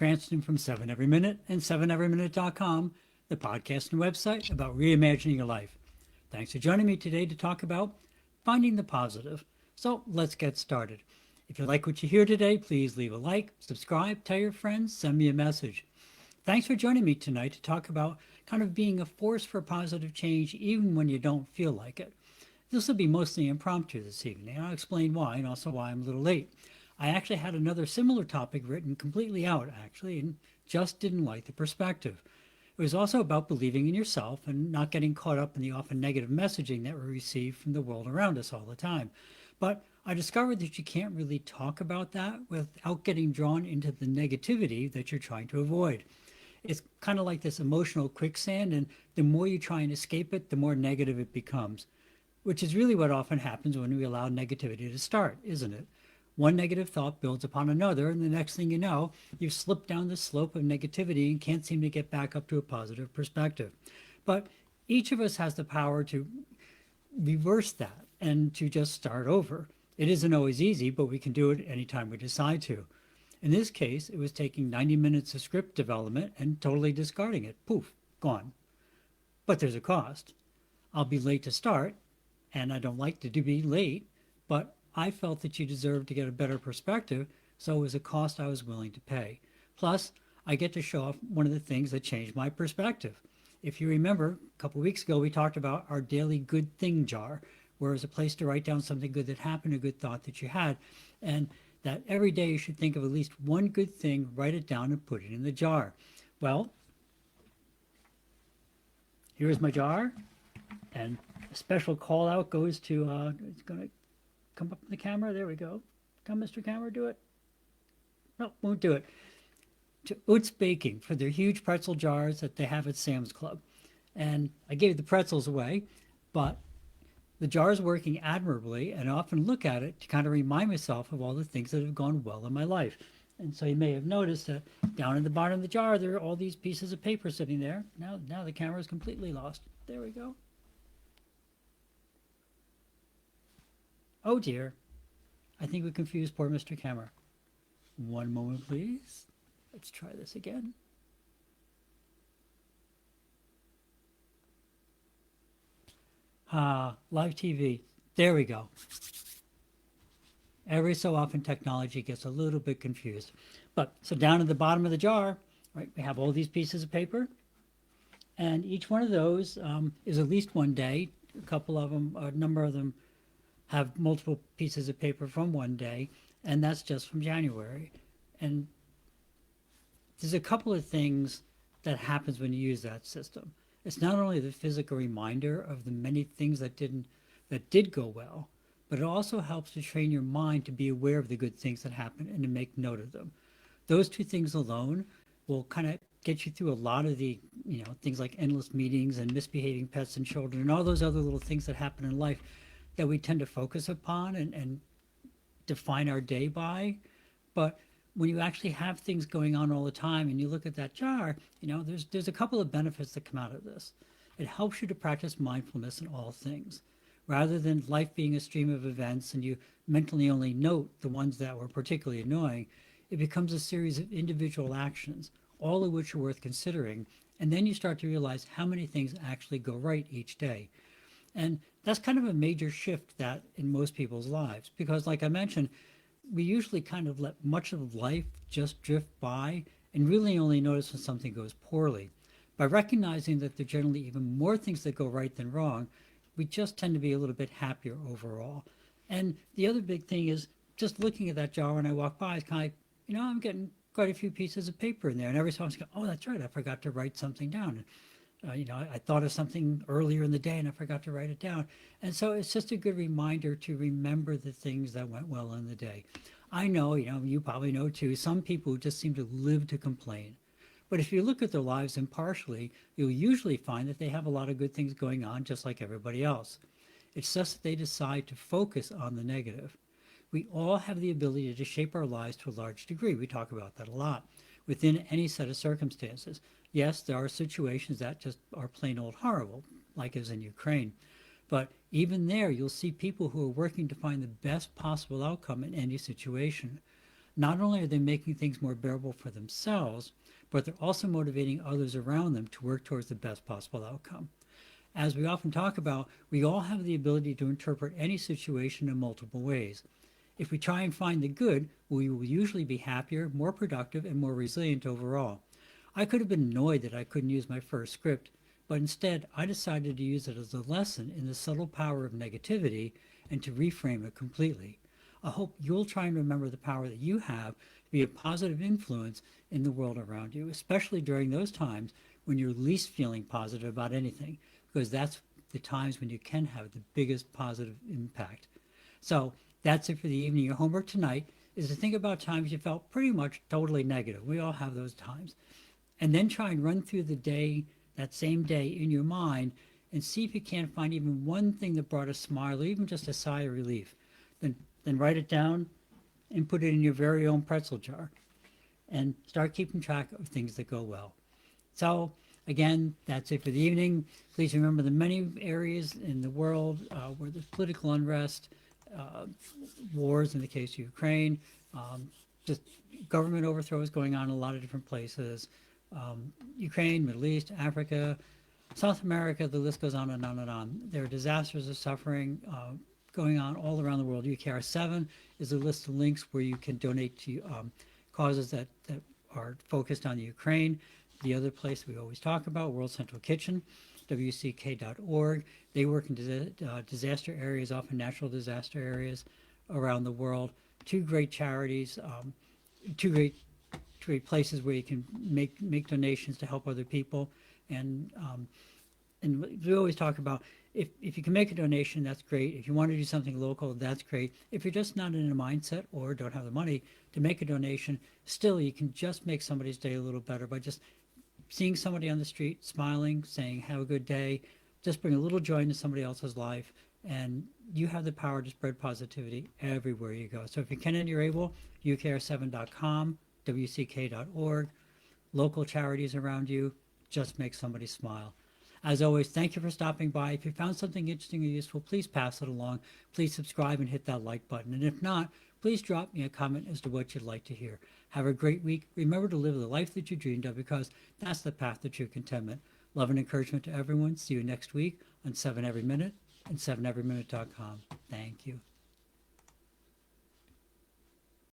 Cranston from 7 Every Minute and 7everyminute.com, the podcast and website about reimagining your life. Thanks for joining me today to talk about finding the positive. So let's get started. If you like what you hear today, please leave a like, subscribe, tell your friends, send me a message. Thanks for joining me tonight to talk about kind of being a force for positive change even when you don't feel like it. This will be mostly impromptu this evening, and I'll explain why and also why I'm a little late. I actually had another similar topic written completely out, actually, and just didn't like the perspective. It was also about believing in yourself and not getting caught up in the often negative messaging that we receive from the world around us all the time. But I discovered that you can't really talk about that without getting drawn into the negativity that you're trying to avoid. It's kind of like this emotional quicksand, and the more you try and escape it, the more negative it becomes, which is really what often happens when we allow negativity to start, isn't it? One negative thought builds upon another, and the next thing you know, you've slipped down the slope of negativity and can't seem to get back up to a positive perspective. But each of us has the power to reverse that and to just start over. It isn't always easy, but we can do it anytime we decide to. In this case, it was taking 90 minutes of script development and totally discarding it. Poof, gone. But there's a cost. I'll be late to start, and I don't like to be late, but I felt that you deserved to get a better perspective, so it was a cost I was willing to pay. Plus, I get to show off one of the things that changed my perspective. If you remember, a couple of weeks ago, we talked about our daily good thing jar, where it's a place to write down something good that happened, a good thought that you had, and that every day you should think of at least one good thing, write it down, and put it in the jar. Well, here's my jar, and a special call out goes to, it's going to come up in the camera. There we go. Come, Mr. Camera, do it. No, won't do it. To Utz Baking for their huge pretzel jars that they have at Sam's Club. And I gave the pretzels away, but the jar is working admirably, and I often look at it to kind of remind myself of all the things that have gone well in my life. And so you may have noticed that down in the bottom of the jar, there are all these pieces of paper sitting there. Now the camera is completely lost. There we go. Oh dear, I think we confused poor Mr. Camera. One moment, please. Let's try this again. Live TV. There we go. Every so often technology gets a little bit confused. But so down at the bottom of the jar, right, we have all these pieces of paper. And each one of those is at least one day. A couple of them, a number of them have multiple pieces of paper from one day, and that's just from January. And there's a couple of things that happens when you use that system. It's not only the physical reminder of the many things that did go well, but it also helps to train your mind to be aware of the good things that happen and to make note of them. Those two things alone will kind of get you through a lot of the, things like endless meetings and misbehaving pets and children and all those other little things that happen in life that we tend to focus upon and define our day by. But when you actually have things going on all the time and you look at that jar, there's a couple of benefits that come out of this. It helps you to practice mindfulness in all things. Rather than life being a stream of events and you mentally only note the ones that were particularly annoying, it becomes a series of individual actions, all of which are worth considering. And then you start to realize how many things actually go right each day. And that's kind of a major shift that in most people's lives, because like I mentioned, we usually kind of let much of life just drift by and really only notice when something goes poorly. By recognizing that there are generally even more things that go right than wrong, we just tend to be a little bit happier overall. And the other big thing is just looking at that jar when I walk by, it's kind of like, I'm getting quite a few pieces of paper in there. And every time I go, oh, that's right, I forgot to write something down. I thought of something earlier in the day and I forgot to write it down. And so it's just a good reminder to remember the things that went well in the day. I know, you probably know too, some people just seem to live to complain. But if you look at their lives impartially, you'll usually find that they have a lot of good things going on just like everybody else. It's just that they decide to focus on the negative. We all have the ability to shape our lives to a large degree. We talk about that a lot within any set of circumstances. Yes, there are situations that just are plain old horrible, like as in Ukraine. But even there, you'll see people who are working to find the best possible outcome in any situation. not only are they making things more bearable for themselves, but they're also motivating others around them to work towards the best possible outcome. As we often talk about, we all have the ability to interpret any situation in multiple ways. If we try and find the good, we will usually be happier, more productive, and more resilient overall. I could have been annoyed that I couldn't use my first script, but instead I decided to use it as a lesson in the subtle power of negativity and to reframe it completely. I hope you'll try and remember the power that you have to be a positive influence in the world around you, especially during those times when you're least feeling positive about anything, because that's the times when you can have the biggest positive impact. So that's it for the evening. Your homework tonight is to think about times you felt pretty much totally negative. We all have those times. And then try and run through the day, that same day in your mind, and see if you can't find even one thing that brought a smile or even just a sigh of relief. Then write it down and put it in your very own pretzel jar and start keeping track of things that go well. So, again, that's it for the evening. Please remember the many areas in the world where there's political unrest, uh, wars in the case of Ukraine, just government overthrows going on in a lot of different places. Ukraine, Middle East, Africa, South America, the list goes on and on and on. There are disasters of suffering going on all around the world. UKR7 is a list of links where you can donate to causes that are focused on the Ukraine. The other place we always talk about, World Central Kitchen, wck.org. They work in disaster areas, often natural disaster areas around the world. Two great charities, two great places where you can make donations to help other people. And we always talk about if you can make a donation, that's great. If you want to do something local, that's great. If you're just not in a mindset or don't have the money to make a donation, still you can just make somebody's day a little better by just seeing somebody on the street, smiling, saying, have a good day, just bring a little joy into somebody else's life. And you have the power to spread positivity everywhere you go. So if you can and you're able, ukr7.com, wck.org, local charities around you, just make somebody smile. As always, thank you for stopping by. If you found something interesting or useful, please pass it along. Please subscribe and hit that like button. And if not, please drop me a comment as to what you'd like to hear. Have a great week. Remember to live the life that you dreamed of, because that's the path to true contentment. Love and encouragement to everyone. See you next week on 7 Every Minute and 7everyminute.com. Thank you.